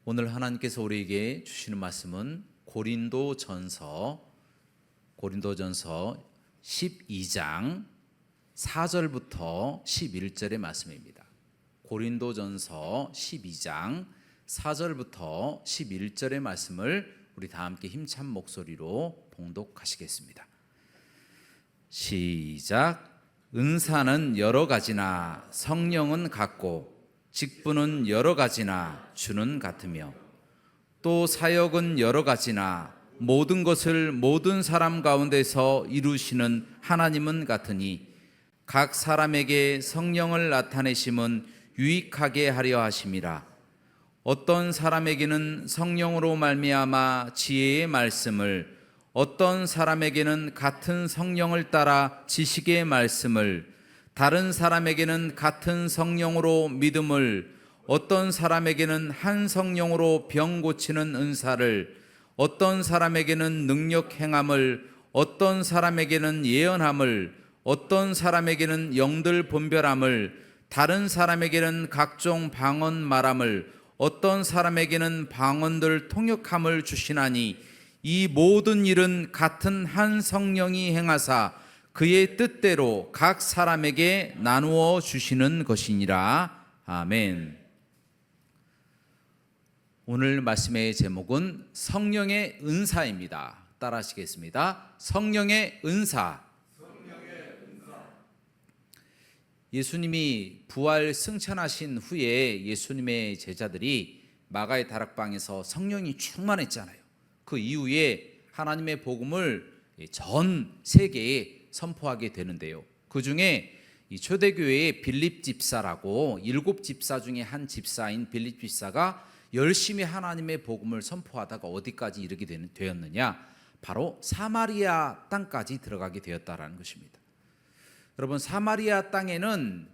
오늘 하나님께서 우리에게 주시는 말씀은 고린도전서 12장 4절부터 11절의 말씀입니다. 고린도전서 12장 4절부터 11절의 말씀을 우리 다 함께 힘찬 목소리로 봉독하시겠습니다. 시작. 은사는 여러 가지나 성령은 같고 직분은 여러 가지나 주는 같으며 또 사역은 여러 가지나 모든 것을 모든 사람 가운데서 이루시는 하나님은 같으니 각 사람에게 성령을 나타내심은 유익하게 하려 하심이라. 어떤 사람에게는 성령으로 말미암아 지혜의 말씀을, 어떤 사람에게는 같은 성령을 따라 지식의 말씀을, 다른 사람에게는 같은 성령으로 믿음을, 어떤 사람에게는 한 성령으로 병 고치는 은사를, 어떤 사람에게는 능력 행함을, 어떤 사람에게는 예언함을, 어떤 사람에게는 영들 분별함을, 다른 사람에게는 각종 방언 말함을, 어떤 사람에게는 방언들 통역함을 주시나니 이 모든 일은 같은 한 성령이 행하사 그의 뜻대로 각 사람에게 나누어 주시는 것이니라. 아멘. 오늘 말씀의 제목은 성령의 은사입니다. 따라 하시겠습니다. 성령의 은사. 예수님이 부활 승천하신 후에 예수님의 제자들이 마가의 다락방에서 성령이 충만했잖아요. 그 이후에 하나님의 복음을 전 세계에 선포하게 되는데요. 그 중에 이 초대교회의 빌립 집사라고 7 집사 중에 한 집사인 빌립 집사가 열심히 하나님의 복음을 선포하다가 어디까지 이르게 되었느냐? 바로 사마리아 땅까지 들어가게 되었다라는 것입니다. 여러분, 사마리아 땅에는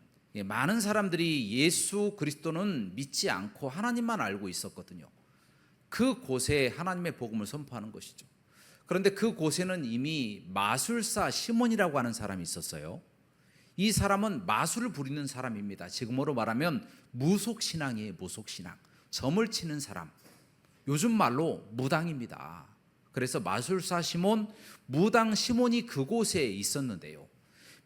많은 사람들이 예수 그리스도는 믿지 않고 하나님만 알고 있었거든요. 그 곳에 하나님의 복음을 선포하는 것이죠. 그런데 그 곳에는 이미 마술사 시몬이라고 하는 사람이 있었어요. 이 사람은 마술을 부리는 사람입니다. 지금으로 말하면 무속신앙이에요. 무속신앙. 점을 치는 사람. 요즘 말로 무당입니다. 그래서 마술사 시몬, 무당 시몬이 그곳에 있었는데요.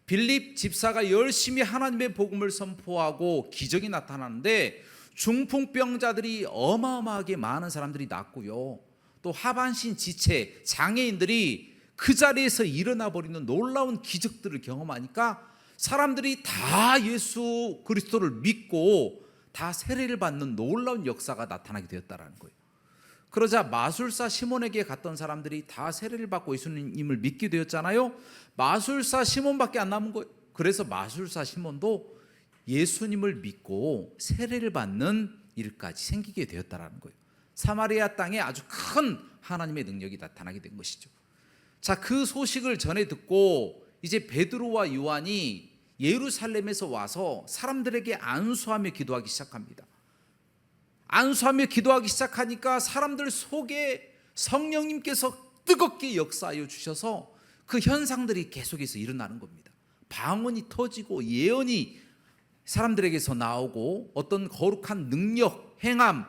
빌립 집사가 열심히 하나님의 복음을 선포하고 기적이 나타나는데 중풍병자들이 어마어마하게 많은 사람들이 낫고요. 또 하반신 지체, 장애인들이 그 자리에서 일어나 버리는 놀라운 기적들을 경험하니까 사람들이 다 예수 그리스도를 믿고 다 세례를 받는 놀라운 역사가 나타나게 되었다는 거예요. 그러자 마술사 시몬에게 갔던 사람들이 다 세례를 받고 예수님을 믿게 되었잖아요. 마술사 시몬밖에 안 남은 거예요. 그래서 마술사 시몬도 예수님을 믿고 세례를 받는 일까지 생기게 되었다는 거예요. 사마리아 땅에 아주 큰 하나님의 능력이 나타나게 된 것이죠. 자, 그 소식을 전해 듣고 이제 베드로와 요한이 예루살렘에서 와서 사람들에게 안수하며 기도하기 시작합니다. 안수하며 기도하기 시작하니까 사람들 속에 성령님께서 뜨겁게 역사하여 주셔서 그 현상들이 계속해서 일어나는 겁니다. 방언이 터지고 예언이 사람들에게서 나오고 어떤 거룩한 능력, 행함,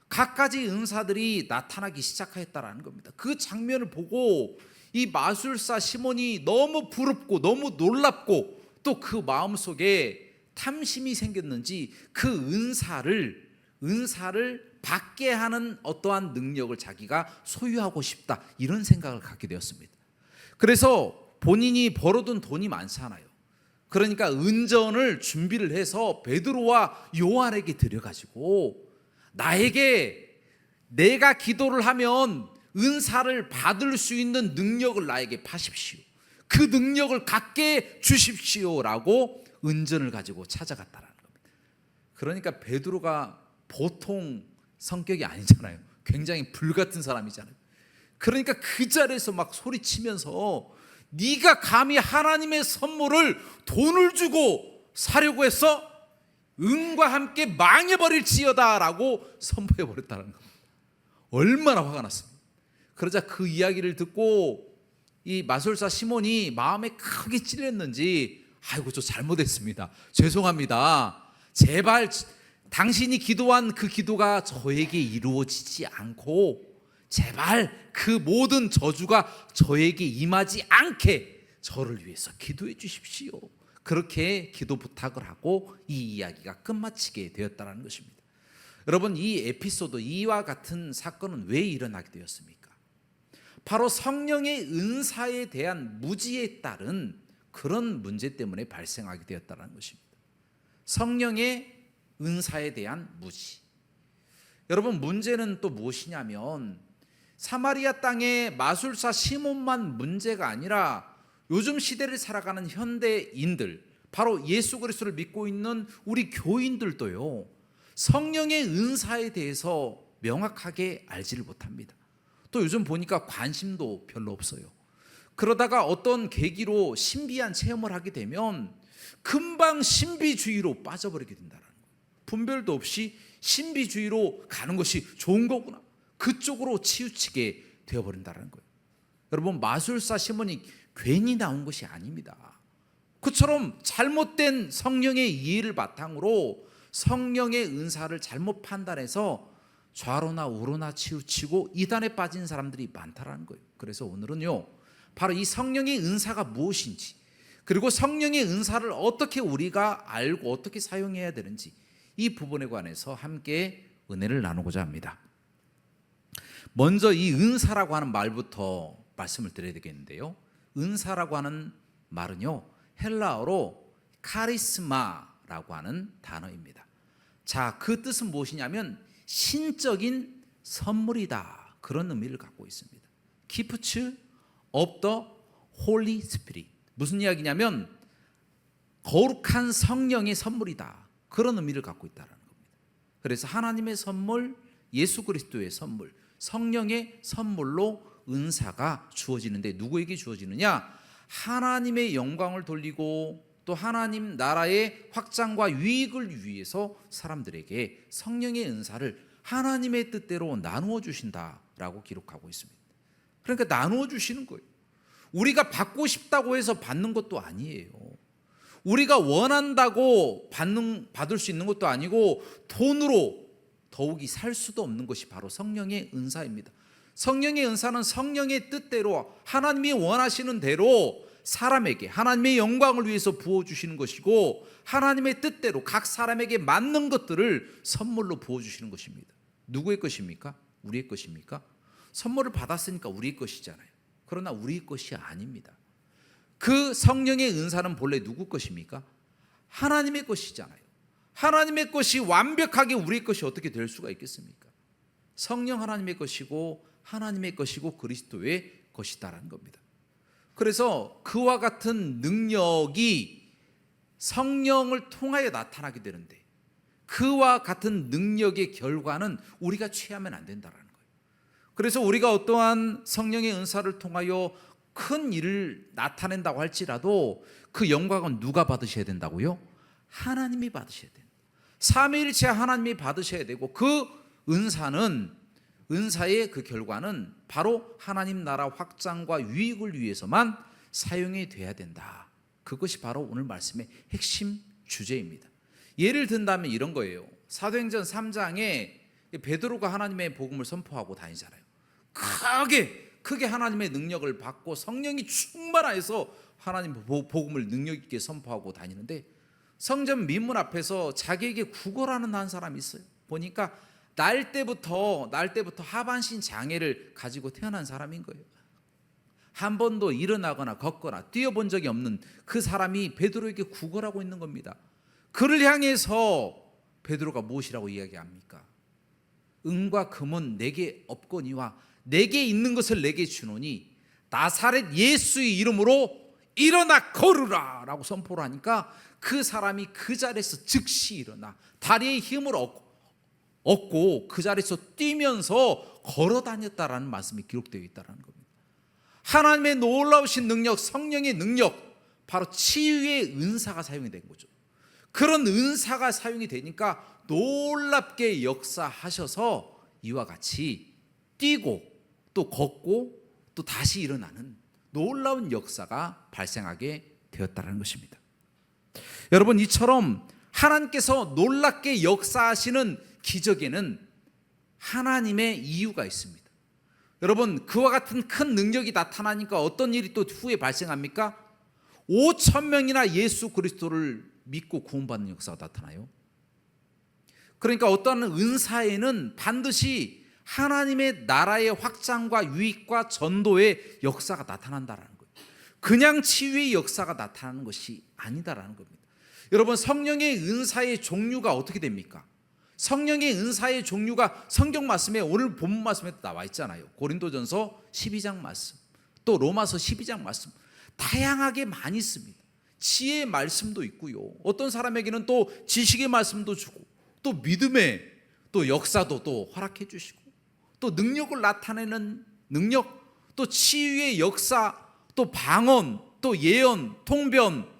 갖가지 은사들이 나타나기 시작하였다라는 겁니다. 그 장면을 보고 이 마술사 시몬이 너무 부럽고 너무 놀랍고 또 그 마음속에 탐심이 생겼는지 그 은사를 받게 하는 어떠한 능력을 자기가 소유하고 싶다, 이런 생각을 갖게 되었습니다. 그래서 본인이 벌어둔 돈이 많잖아요. 그러니까 은전을 준비를 해서 베드로와 요한에게 드려가지고 나에게 내가 기도를 하면 은사를 받을 수 있는 능력을 나에게 파십시오. 그 능력을 갖게 주십시오라고 은전을 가지고 찾아갔다라는 겁니다. 그러니까 베드로가 보통 성격이 아니잖아요. 굉장히 불같은 사람이잖아요. 그러니까 그 자리에서 막 소리치면서 네가 감히 하나님의 선물을 돈을 주고 사려고 해서 은과 함께 망해버릴지어다 라고 선포해버렸다는 겁니다. 얼마나 화가 났습니까? 그러자 그 이야기를 듣고 이 마술사 시몬이 마음에 크게 찔렸는지 아이고 저 잘못했습니다. 죄송합니다. 제발 당신이 기도한 그 기도가 저에게 이루어지지 않고 제발 그 모든 저주가 저에게 임하지 않게 저를 위해서 기도해 주십시오. 그렇게 기도 부탁을 하고 이 이야기가 끝마치게 되었다는 것입니다. 여러분, 이 에피소드, 이와 같은 사건은 왜 일어나게 되었습니까? 바로 성령의 은사에 대한 무지에 따른 그런 문제 때문에 발생하게 되었다는 것입니다. 성령의 은사에 대한 무지. 여러분, 문제는 또 무엇이냐면 사마리아 땅의 마술사 시몬만 문제가 아니라 요즘 시대를 살아가는 현대인들, 바로 예수 그리스도를 믿고 있는 우리 교인들도요, 성령의 은사에 대해서 명확하게 알지를 못합니다. 또 요즘 보니까 관심도 별로 없어요. 그러다가 어떤 계기로 신비한 체험을 하게 되면 금방 신비주의로 빠져버리게 된다는 거예요. 분별도 없이 신비주의로 가는 것이 좋은 거구나, 그쪽으로 치우치게 되어버린다는 거예요. 여러분, 마술사 시몬이 괜히 나온 것이 아닙니다. 그처럼 잘못된 성령의 이해를 바탕으로 성령의 은사를 잘못 판단해서 좌로나 우로나 치우치고 이단에 빠진 사람들이 많다라는 거예요. 그래서 오늘은요, 바로 이 성령의 은사가 무엇인지, 그리고 성령의 은사를 어떻게 우리가 알고 어떻게 사용해야 되는지, 이 부분에 관해서 함께 은혜를 나누고자 합니다. 먼저 이 은사라고 하는 말부터 말씀을 드려야 되겠는데요, 은사라고 하는 말은요, 헬라어로 카리스마라고 하는 단어입니다. 자, 그 뜻은 무엇이냐면 신적인 선물이다, 그런 의미를 갖고 있습니다. Gifts of the Holy Spirit. 무슨 이야기냐면 거룩한 성령의 선물이다, 그런 의미를 갖고 있다는 겁니다. 그래서 하나님의 선물, 예수 그리스도의 선물, 성령의 선물로 은사가 주어지는데, 누구에게 주어지느냐? 하나님의 영광을 돌리고 또 하나님 나라의 확장과 유익을 위해서 사람들에게 성령의 은사를 하나님의 뜻대로 나누어 주신다라고 기록하고 있습니다. 그러니까 나누어 주시는 거예요. 우리가 받고 싶다고 해서 받는 것도 아니에요. 우리가 원한다고 받을 수 있는 것도 아니고 돈으로 더욱이 살 수도 없는 것이 바로 성령의 은사입니다. 성령의 은사는 성령의 뜻대로 하나님이 원하시는 대로 사람에게 하나님의 영광을 위해서 부어주시는 것이고, 하나님의 뜻대로 각 사람에게 맞는 것들을 선물로 부어주시는 것입니다. 누구의 것입니까? 우리의 것입니까? 선물을 받았으니까 우리의 것이잖아요. 그러나 우리의 것이 아닙니다. 그 성령의 은사는 본래 누구 것입니까? 하나님의 것이잖아요. 하나님의 것이 완벽하게 우리의 것이 어떻게 될 수가 있겠습니까? 성령 하나님의 것이고 하나님의 것이고 그리스도의 것이다라는 겁니다. 그래서 그와 같은 능력이 성령을 통하여 나타나게 되는데, 그와 같은 능력의 결과는 우리가 취하면 안 된다는 거예요. 그래서 우리가 어떠한 성령의 은사를 통하여 큰 일을 나타낸다고 할지라도 그 영광은 누가 받으셔야 된다고요? 하나님이 받으셔야 된다. 삼위일체 하나님이 받으셔야 되고, 그 은사의 그 결과는 바로 하나님 나라 확장과 유익을 위해서만 사용이 돼야 된다. 그것이 바로 오늘 말씀의 핵심 주제입니다. 예를 든다면 이런 거예요. 사도행전 3장에 베드로가 하나님의 복음을 선포하고 다니잖아요. 크게 하나님의 능력을 받고 성령이 충만하여서 하나님 복음을 능력 있게 선포하고 다니는데, 성전 민문 앞에서 자기에게 구걸하는 한 사람이 있어요. 보니까 날 때부터 하반신 장애를 가지고 태어난 사람인 거예요. 한 번도 일어나거나 걷거나 뛰어본 적이 없는 그 사람이 베드로에게 구걸하고 있는 겁니다. 그를 향해서 베드로가 무엇이라고 이야기합니까? 은과 금은 내게 없거니와 내게 있는 것을 내게 주노니 나사렛 예수의 이름으로 일어나 걸으라 라고 선포를 하니까 그 사람이 그 자리에서 즉시 일어나 다리에 힘을 얻고 그 자리에서 뛰면서 걸어 다녔다라는 말씀이 기록되어 있다는 겁니다. 하나님의 놀라우신 능력, 성령의 능력, 바로 치유의 은사가 사용이 된 거죠. 그런 은사가 사용이 되니까 놀랍게 역사하셔서 이와 같이 뛰고 또 걷고 또 다시 일어나는 놀라운 역사가 발생하게 되었다는 것입니다. 여러분, 이처럼 하나님께서 놀랍게 역사하시는 기적에는 하나님의 이유가 있습니다. 여러분, 그와 같은 큰 능력이 나타나니까 어떤 일이 또 후에 발생합니까? 5천 명이나 예수 그리스도를 믿고 구원받는 역사가 나타나요. 그러니까 어떠한 은사에는 반드시 하나님의 나라의 확장과 유익과 전도의 역사가 나타난다는 거예요. 그냥 치유의 역사가 나타나는 것이 아니다라는 겁니다. 여러분, 성령의 은사의 종류가 어떻게 됩니까? 성령의 은사의 종류가 성경 말씀에, 오늘 본문 말씀에 나와 있잖아요. 고린도전서 12장 말씀, 또 로마서 12장 말씀, 다양하게 많이 씁니다. 지혜의 말씀도 있고요, 어떤 사람에게는 또 지식의 말씀도 주고, 또 믿음의 또 역사도 또 허락해 주시고, 또 능력을 나타내는 능력, 또 치유의 역사, 또 방언, 또 예언, 통변,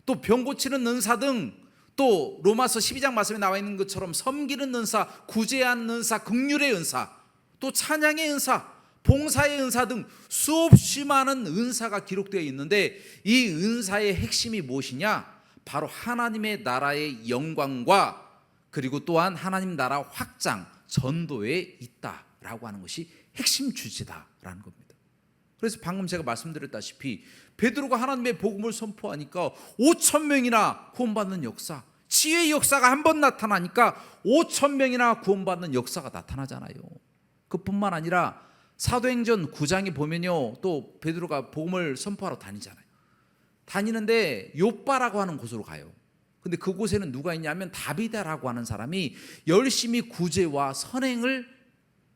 또 병 고치는 은사 등, 또 로마서 12장 말씀에 나와 있는 것처럼 섬기는 은사, 구제하는 은사, 긍휼의 은사, 또 찬양의 은사, 봉사의 은사 등 수없이 많은 은사가 기록되어 있는데, 이 은사의 핵심이 무엇이냐? 바로 하나님의 나라의 영광과 그리고 또한 하나님 나라 확장, 전도에 있다라고 하는 것이 핵심 주제다라는 겁니다. 그래서 방금 제가 말씀드렸다시피 베드로가 하나님의 복음을 선포하니까 5천 명이나 구원받는 역사, 지혜의 역사가 한 번 나타나니까 5천 명이나 구원받는 역사가 나타나잖아요. 그뿐만 아니라 사도행전 9장에 보면요, 또 베드로가 복음을 선포하러 다니잖아요. 다니는데 욥바라고 하는 곳으로 가요. 근데 그곳에는 누가 있냐면 다비다라고 하는 사람이 열심히 구제와 선행을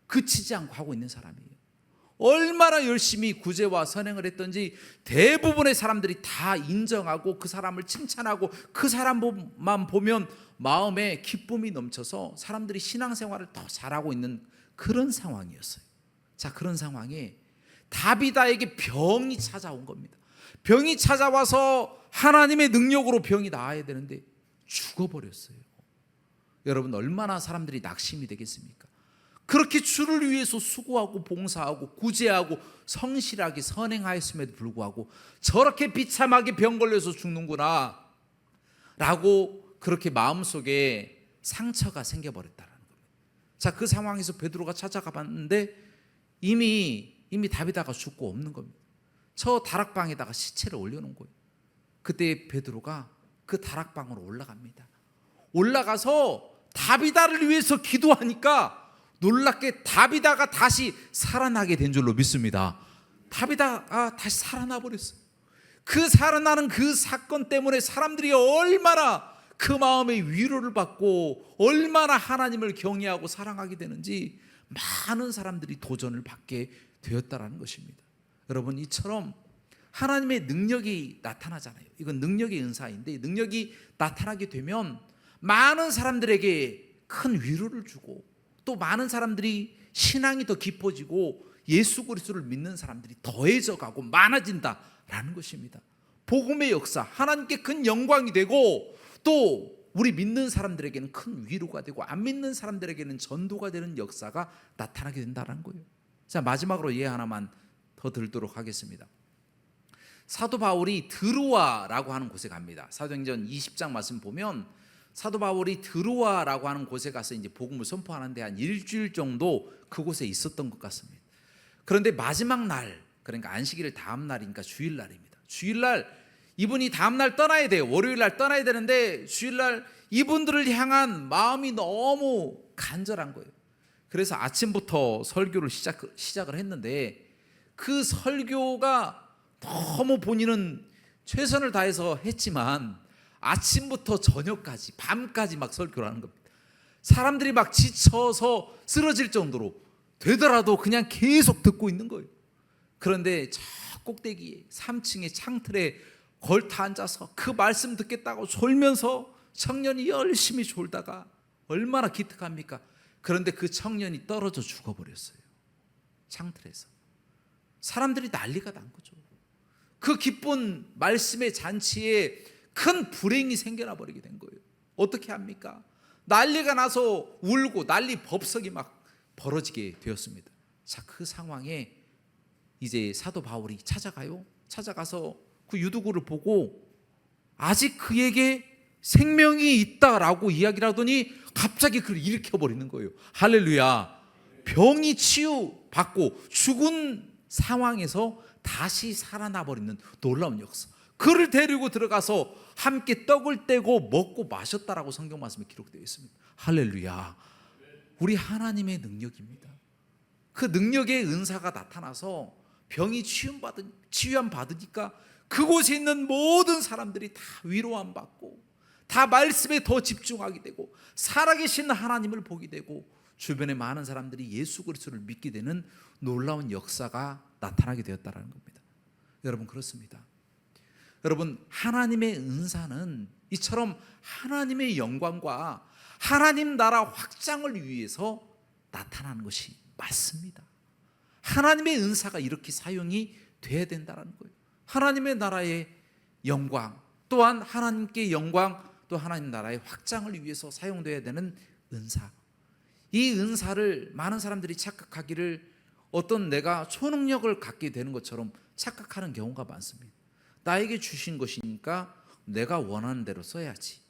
그치지 않고 하고 있는 사람이에요. 얼마나 열심히 구제와 선행을 했던지 대부분의 사람들이 다 인정하고 그 사람을 칭찬하고 그 사람만 보면 마음에 기쁨이 넘쳐서 사람들이 신앙생활을 더 잘하고 있는 그런 상황이었어요. 자, 그런 상황에 다비다에게 병이 찾아온 겁니다. 병이 찾아와서 하나님의 능력으로 병이 나아야 되는데 죽어버렸어요. 여러분, 얼마나 사람들이 낙심이 되겠습니까? 그렇게 주를 위해서 수고하고 봉사하고 구제하고 성실하게 선행하였음에도 불구하고 저렇게 비참하게 병 걸려서 죽는구나 라고 그렇게 마음속에 상처가 생겨버렸다는 겁니다. 자, 그 상황에서 베드로가 찾아가 봤는데 이미 다비다가 죽고 없는 겁니다. 저 다락방에다가 시체를 올려놓은 거예요. 그때 베드로가 그 다락방으로 올라갑니다. 올라가서 다비다를 위해서 기도하니까 놀랍게 다비다가 다시 살아나게 된 줄로 믿습니다. 다비다가 다시 살아나 버렸어요. 그 살아나는 그 사건 때문에 사람들이 얼마나 그 마음의 위로를 받고 얼마나 하나님을 경외하고 사랑하게 되는지 많은 사람들이 도전을 받게 되었다라는 것입니다. 여러분, 이처럼 하나님의 능력이 나타나잖아요. 이건 능력의 은사인데, 능력이 나타나게 되면 많은 사람들에게 큰 위로를 주고 또 많은 사람들이 신앙이 더 깊어지고 예수 그리스도를 믿는 사람들이 더해져 가고 많아진다라는 것입니다. 복음의 역사, 하나님께 큰 영광이 되고 또 우리 믿는 사람들에게는 큰 위로가 되고 안 믿는 사람들에게는 전도가 되는 역사가 나타나게 된다는 거예요. 자, 마지막으로 예 하나만 더 들도록 하겠습니다. 사도 바울이 드로아라고 하는 곳에 갑니다. 사도행전 20장 말씀 보면 사도 바울이 드로아라고 하는 곳에 가서 이제 복음을 선포하는데 한 일주일 정도 그곳에 있었던 것 같습니다. 그런데 마지막 날, 그러니까 안식일 다음 날이니까 주일날입니다. 주일날 이분이 다음 날 떠나야 돼요. 월요일 날 떠나야 되는데 주일날 이분들을 향한 마음이 너무 간절한 거예요. 그래서 아침부터 설교를 시작을 했는데 그 설교가 너무 본인은 최선을 다해서 했지만 아침부터 저녁까지 밤까지 막 설교를 하는 겁니다. 사람들이 막 지쳐서 쓰러질 정도로 되더라도 그냥 계속 듣고 있는 거예요. 그런데 저 꼭대기에 3층의 창틀에 걸터 앉아서 그 말씀 듣겠다고 졸면서 청년이 열심히 졸다가 얼마나 기특합니까? 그런데 그 청년이 떨어져 죽어버렸어요. 창틀에서. 사람들이 난리가 난 거죠. 그 기쁜 말씀의 잔치에 큰 불행이 생겨나 버리게 된 거예요. 어떻게 합니까? 난리가 나서 울고 난리 법석이 막 벌어지게 되었습니다. 자, 그 상황에 이제 사도 바울이 찾아가서 그 유두구를 보고 아직 그에게 생명이 있다라고 이야기를 하더니 갑자기 그를 일으켜버리는 거예요. 할렐루야. 병이 치유받고 죽은 상황에서 다시 살아나버리는 놀라운 역사. 그를 데리고 들어가서 함께 떡을 떼고 먹고 마셨다라고 성경 말씀에 기록되어 있습니다. 할렐루야. 우리 하나님의 능력입니다. 그 능력의 은사가 나타나서 병이 치유함 받으니까 그곳에 있는 모든 사람들이 다 위로함 받고 다 말씀에 더 집중하게 되고 살아계신 하나님을 보게 되고 주변의 많은 사람들이 예수 그리스도를 믿게 되는 놀라운 역사가 나타나게 되었다는 겁니다. 여러분, 그렇습니다. 여러분, 하나님의 은사는 이처럼 하나님의 영광과 하나님 나라 확장을 위해서 나타나는 것이 맞습니다. 하나님의 은사가 이렇게 사용이 돼야 된다는 거예요. 하나님의 나라의 영광, 또한 하나님께 영광, 또 하나님 나라의 확장을 위해서 사용돼야 되는 은사. 이 은사를 많은 사람들이 착각하기를 어떤 내가 초능력을 갖게 되는 것처럼 착각하는 경우가 많습니다. 나에게 주신 것이니까 내가 원하는 대로 써야지.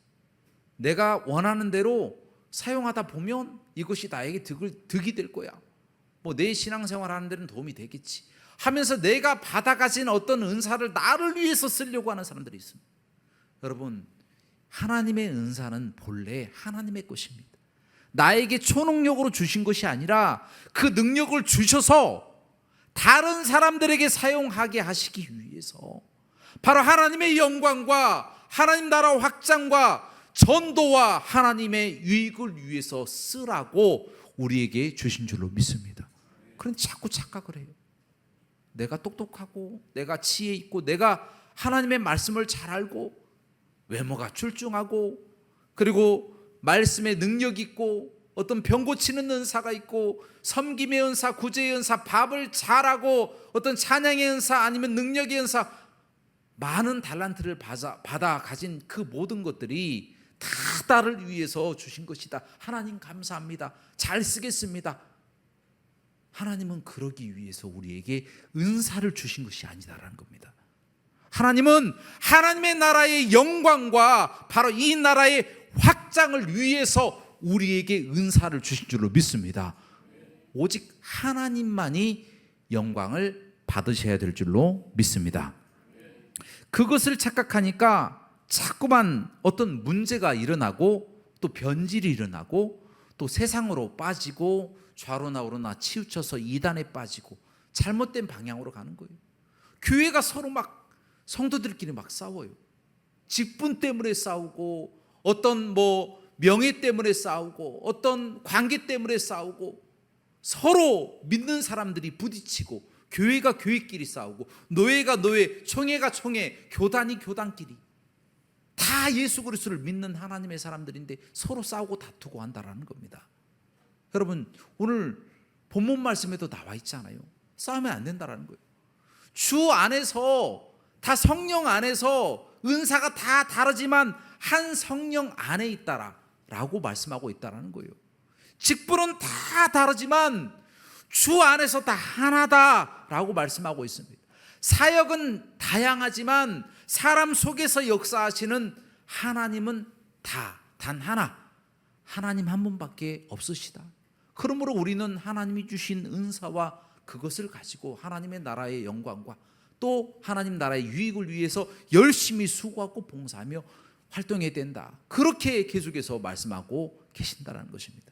내가 원하는 대로 사용하다 보면 이것이 나에게 득이 될 거야. 뭐 내 신앙생활 하는 데는 도움이 되겠지 하면서 내가 받아가진 어떤 은사를 나를 위해서 쓰려고 하는 사람들이 있습니다. 여러분, 하나님의 은사는 본래 하나님의 것입니다. 나에게 초능력으로 주신 것이 아니라 그 능력을 주셔서 다른 사람들에게 사용하게 하시기 위해서 바로 하나님의 영광과 하나님 나라 확장과 전도와 하나님의 유익을 위해서 쓰라고 우리에게 주신 줄로 믿습니다. 그럼 자꾸 착각을 해요. 내가 똑똑하고 내가 지혜 있고 내가 하나님의 말씀을 잘 알고 외모가 출중하고 그리고 말씀에 능력 있고 어떤 병 고치는 은사가 있고 섬김의 은사, 구제의 은사, 밥을 잘하고 어떤 찬양의 은사 아니면 능력의 은사, 많은 달란트를 받아 가진 그 모든 것들이 다 나를 위해서 주신 것이다. 하나님 감사합니다. 잘 쓰겠습니다. 하나님은 그러기 위해서 우리에게 은사를 주신 것이 아니다라는 겁니다. 하나님은 하나님의 나라의 영광과 바로 이 나라의 확장을 위해서 우리에게 은사를 주신 줄로 믿습니다. 오직 하나님만이 영광을 받으셔야 될 줄로 믿습니다. 그것을 착각하니까 자꾸만 어떤 문제가 일어나고 또 변질이 일어나고 또 세상으로 빠지고 좌로나 우로나 치우쳐서 이단에 빠지고 잘못된 방향으로 가는 거예요. 교회가 서로 막 성도들끼리 막 싸워요. 직분 때문에 싸우고 어떤 명예 때문에 싸우고 어떤 관계 때문에 싸우고 서로 믿는 사람들이 부딪히고 교회가 교회끼리 싸우고 노예가 노예, 총회가 총회, 교단이 교단끼리 다 예수 그리스도를 믿는 하나님의 사람들인데 서로 싸우고 다투고 한다라는 겁니다. 여러분, 오늘 본문 말씀에도 나와 있잖아요. 싸우면 안 된다라는 거예요. 주 안에서 다 성령 안에서 은사가 다 다르지만 한 성령 안에 있다라고 말씀하고 있다라는 거예요. 직분은 다 다르지만 주 안에서 다 하나다라고 말씀하고 있습니다. 사역은 다양하지만 사람 속에서 역사하시는 하나님은 단 하나, 하나님 한 분밖에 없으시다. 그러므로 우리는 하나님이 주신 은사와 그것을 가지고 하나님의 나라의 영광과 또 하나님 나라의 유익을 위해서 열심히 수고하고 봉사하며 활동해야 된다. 그렇게 계속해서 말씀하고 계신다는 것입니다.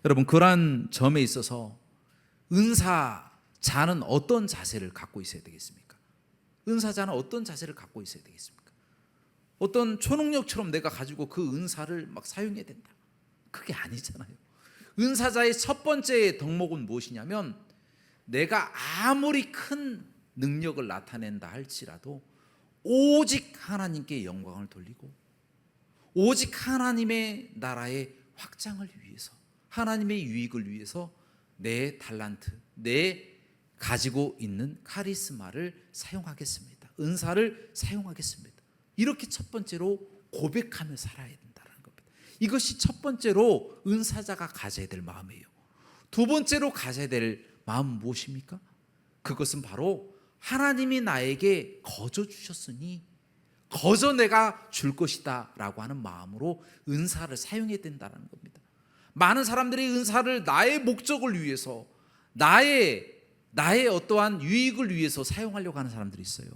여러분, 그러한 점에 있어서 은사자는 어떤 자세를 갖고 있어야 되겠습니까? 은사자는 어떤 자세를 갖고 있어야 되겠습니까? 어떤 초능력처럼 내가 가지고 그 은사를 막 사용해야 된다. 그게 아니잖아요. 은사자의 첫 번째 덕목은 무엇이냐면 내가 아무리 큰 능력을 나타낸다 할지라도 오직 하나님께 영광을 돌리고 오직 하나님의 나라의 확장을 위해서 하나님의 유익을 위해서 내 달란트, 내 가지고 있는 카리스마를 사용하겠습니다. 은사를 사용하겠습니다. 이렇게 첫 번째로 고백하며 살아야 된다는 겁니다. 이것이 첫 번째로 은사자가 가져야 될 마음이에요. 두 번째로 가져야 될 마음은 무엇입니까? 그것은 바로 하나님이 나에게 거저 주셨으니 거저 내가 줄 것이다 라고 하는 마음으로 은사를 사용해야 된다는 겁니다. 많은 사람들이 은사를 나의 목적을 위해서, 나의 어떠한 유익을 위해서 사용하려고 하는 사람들이 있어요.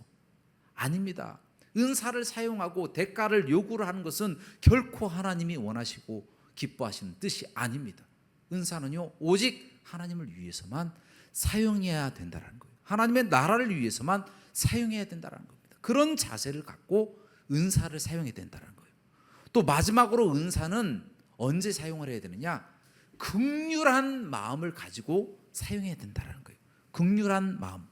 아닙니다. 은사를 사용하고 대가를 요구를 하는 것은 결코 하나님이 원하시고 기뻐하시는 뜻이 아닙니다. 은사는요, 오직 하나님을 위해서만 사용해야 된다는 거예요. 하나님의 나라를 위해서만 사용해야 된다는 겁니다. 그런 자세를 갖고 은사를 사용해야 된다는 거예요. 또 마지막으로 은사는 언제 사용을 해야 되느냐? 긍휼한 마음을 가지고 사용해야 된다는 거예요. 긍휼한 마음,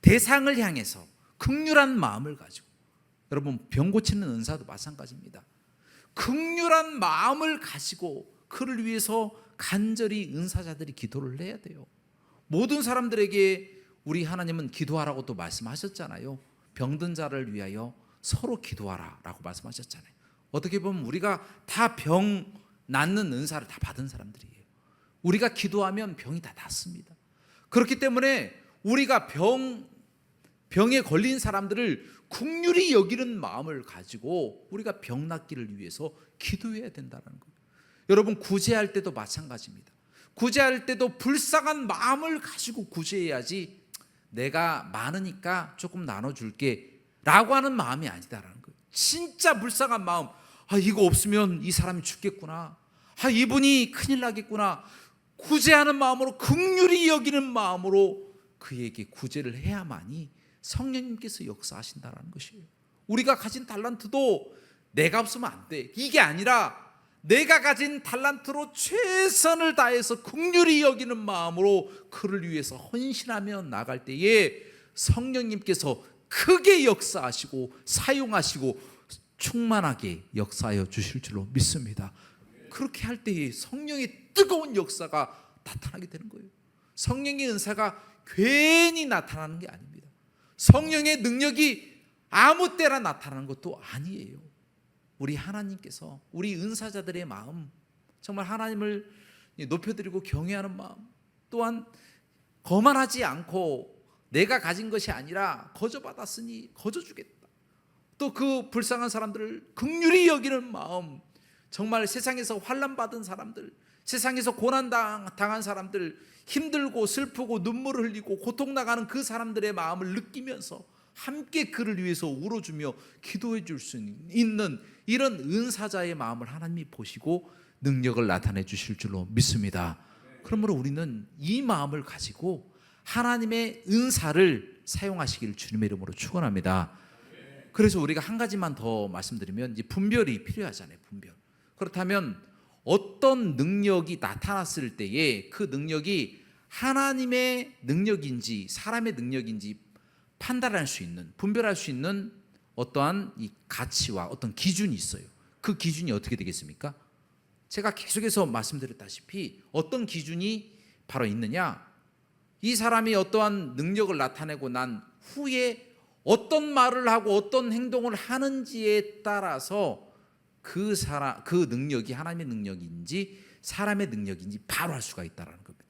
대상을 향해서 긍휼한 마음을 가지고. 여러분, 병 고치는 은사도 마찬가지입니다. 긍휼한 마음을 가지고 그를 위해서 간절히 은사자들이 기도를 해야 돼요. 모든 사람들에게 우리 하나님은 기도하라고 또 말씀하셨잖아요. 병든 자를 위하여 서로 기도하라 라고 말씀하셨잖아요. 어떻게 보면 우리가 다 병 낫는 은사를 다 받은 사람들이에요. 우리가 기도하면 병이 다 낫습니다. 그렇기 때문에 우리가 병에 걸린 사람들을 긍휼히 여기는 마음을 가지고 우리가 병 낫기를 위해서 기도해야 된다는 거예요. 여러분, 구제할 때도 마찬가지입니다. 구제할 때도 불쌍한 마음을 가지고 구제해야지 내가 많으니까 조금 나눠줄게 라고 하는 마음이 아니다라는 거예요. 진짜 불쌍한 마음, 이거 없으면 이 사람이 죽겠구나, 이분이 큰일 나겠구나, 구제하는 마음으로, 긍휼히 여기는 마음으로 그에게 구제를 해야만이 성령님께서 역사하신다는 것이에요. 우리가 가진 달란트도 내가 없으면 안 돼, 이게 아니라 내가 가진 달란트로 최선을 다해서 긍휼히 여기는 마음으로 그를 위해서 헌신하며 나갈 때에 성령님께서 크게 역사하시고 사용하시고 충만하게 역사하여 주실 줄로 믿습니다. 그렇게 할 때에 성령의 뜨거운 역사가 나타나게 되는 거예요. 성령의 은사가 괜히 나타나는 게 아닙니다. 성령의 능력이 아무 때나 나타나는 것도 아니에요. 우리 하나님께서 우리 은사자들의 마음, 정말 하나님을 높여드리고 경외하는 마음, 또한 거만하지 않고 내가 가진 것이 아니라 거저 받았으니 거저 주겠다, 또 그 불쌍한 사람들을 긍휼히 여기는 마음, 정말 세상에서 환난받은 사람들, 세상에서 고난당한 사람들, 힘들고 슬프고 눈물을 흘리고 고통나가는 그 사람들의 마음을 느끼면서 함께 그를 위해서 울어주며 기도해 줄 수 있는 이런 은사자의 마음을 하나님이 보시고 능력을 나타내 주실 줄로 믿습니다. 그러므로 우리는 이 마음을 가지고 하나님의 은사를 사용하시기를 주님의 이름으로 축원합니다. 그래서 우리가 한 가지만 더 말씀드리면, 이제 분별이 필요하잖아요. 분별. 그렇다면 어떤 능력이 나타났을 때에 그 능력이 하나님의 능력인지 사람의 능력인지 판단할 수 있는, 분별할 수 있는 어떠한 이 가치와 어떤 기준이 있어요. 그 기준이 어떻게 되겠습니까? 제가 계속해서 말씀드렸다시피 어떤 기준이 바로 있느냐? 이 사람이 어떠한 능력을 나타내고 난 후에 어떤 말을 하고 어떤 행동을 하는지에 따라서 그 능력이 하나님의 능력인지 사람의 능력인지 바로 알 수가 있다는 겁니다.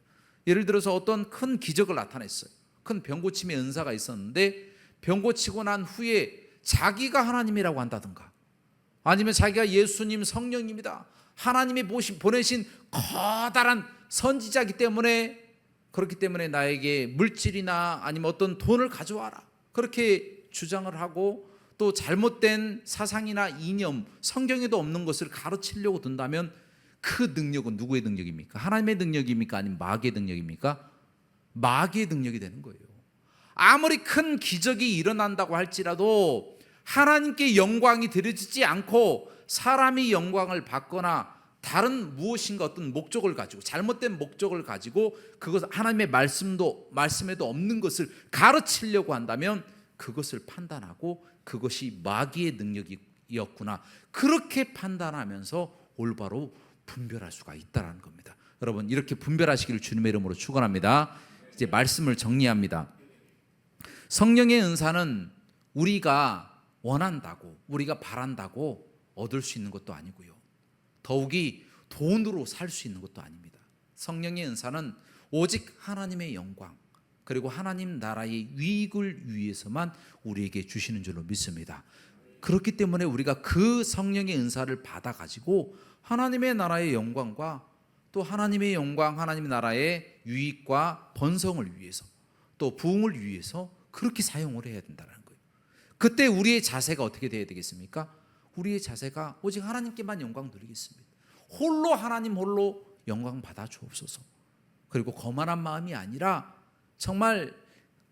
예를 들어서 어떤 큰 기적을 나타냈어요. 큰 병고침의 은사가 있었는데 병고치고 난 후에 자기가 하나님이라고 한다든가, 아니면 자기가 예수님, 성령님이다, 하나님이 보내신 커다란 선지자이기 때문에, 그렇기 때문에 나에게 물질이나 아니면 어떤 돈을 가져와라, 그렇게 주장을 하고 또 잘못된 사상이나 이념, 성경에도 없는 것을 가르치려고 든다면 그 능력은 누구의 능력입니까? 하나님의 능력입니까? 아니면 마귀의 능력입니까? 마귀의 능력이 되는 거예요. 아무리 큰 기적이 일어난다고 할지라도 하나님께 영광이 드려지지 않고 사람이 영광을 받거나 다른 무엇인가 어떤 목적을 가지고, 잘못된 목적을 가지고 그것 하나님의 말씀에도 없는 것을 가르치려고 한다면 그것을 판단하고 그것이 마귀의 능력이었구나, 그렇게 판단하면서 올바로 분별할 수가 있다는 겁니다. 여러분, 이렇게 분별하시기를 주님의 이름으로 축원합니다. 이제 말씀을 정리합니다. 성령의 은사는 우리가 원한다고, 우리가 바란다고 얻을 수 있는 것도 아니고요, 더욱이 돈으로 살 수 있는 것도 아닙니다. 성령의 은사는 오직 하나님의 영광, 그리고 하나님 나라의 유익을 위해서만 우리에게 주시는 줄로 믿습니다. 그렇기 때문에 우리가 그 성령의 은사를 받아 가지고 하나님의 나라의 영광과 또 하나님의 영광, 하나님의 나라의 유익과 번성을 위해서 또 부흥을 위해서 그렇게 사용을 해야 된다는 거예요. 그때 우리의 자세가 어떻게 돼야 되겠습니까? 우리의 자세가 오직 하나님께만 영광 드리겠습니다. 홀로 하나님 홀로 영광 받아 주옵소서. 그리고 거만한 마음이 아니라 정말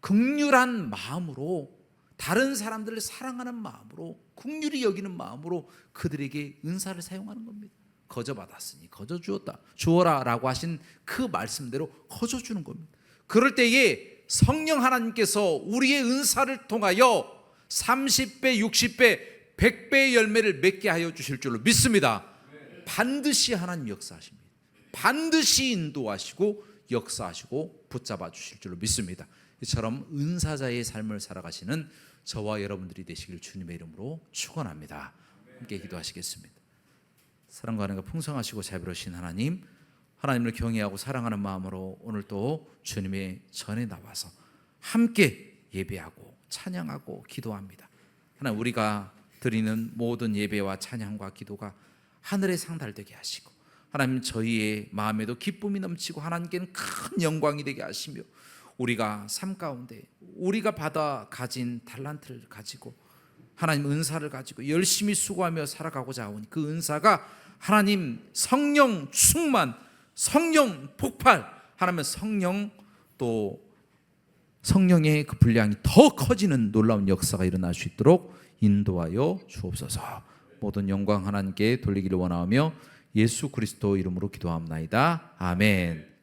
긍휼한 마음으로, 다른 사람들을 사랑하는 마음으로, 긍휼히 여기는 마음으로 그들에게 은사를 사용하는 겁니다. 거저 받았으니 거저 주어라 라고 하신 그 말씀대로 거저 주는 겁니다. 그럴 때에 성령 하나님께서 우리의 은사를 통하여 30배, 60배, 100배의 열매를 맺게 하여 주실 줄로 믿습니다. 반드시 하나님 역사하십니다. 반드시 인도하시고 역사하시고 붙잡아 주실 줄로 믿습니다. 이처럼 은사자의 삶을 살아가시는 저와 여러분들이 되시길 주님의 이름으로 축원합니다. 함께 기도하시겠습니다. 사랑과 은혜가 풍성하시고 자비로우신 하나님, 하나님을 경외하고 사랑하는 마음으로 오늘 또 주님의 전에 나와서 함께 예배하고 찬양하고 기도합니다. 하나님, 우리가 드리는 모든 예배와 찬양과 기도가 하늘에 상달되게 하시고, 하나님 저희의 마음에도 기쁨이 넘치고 하나님께는 큰 영광이 되게 하시며, 우리가 삶 가운데 우리가 받아 가진 달란트를 가지고 하나님 은사를 가지고 열심히 수고하며 살아가고자 하오니 그 은사가 하나님 성령 충만, 성령 폭발, 하나님 성령 또 성령의 그 분량이 더 커지는 놀라운 역사가 일어날 수 있도록 인도하여 주옵소서. 모든 영광 하나님께 돌리기를 원하며 예수 그리스도 이름으로 기도합나이다. 아멘.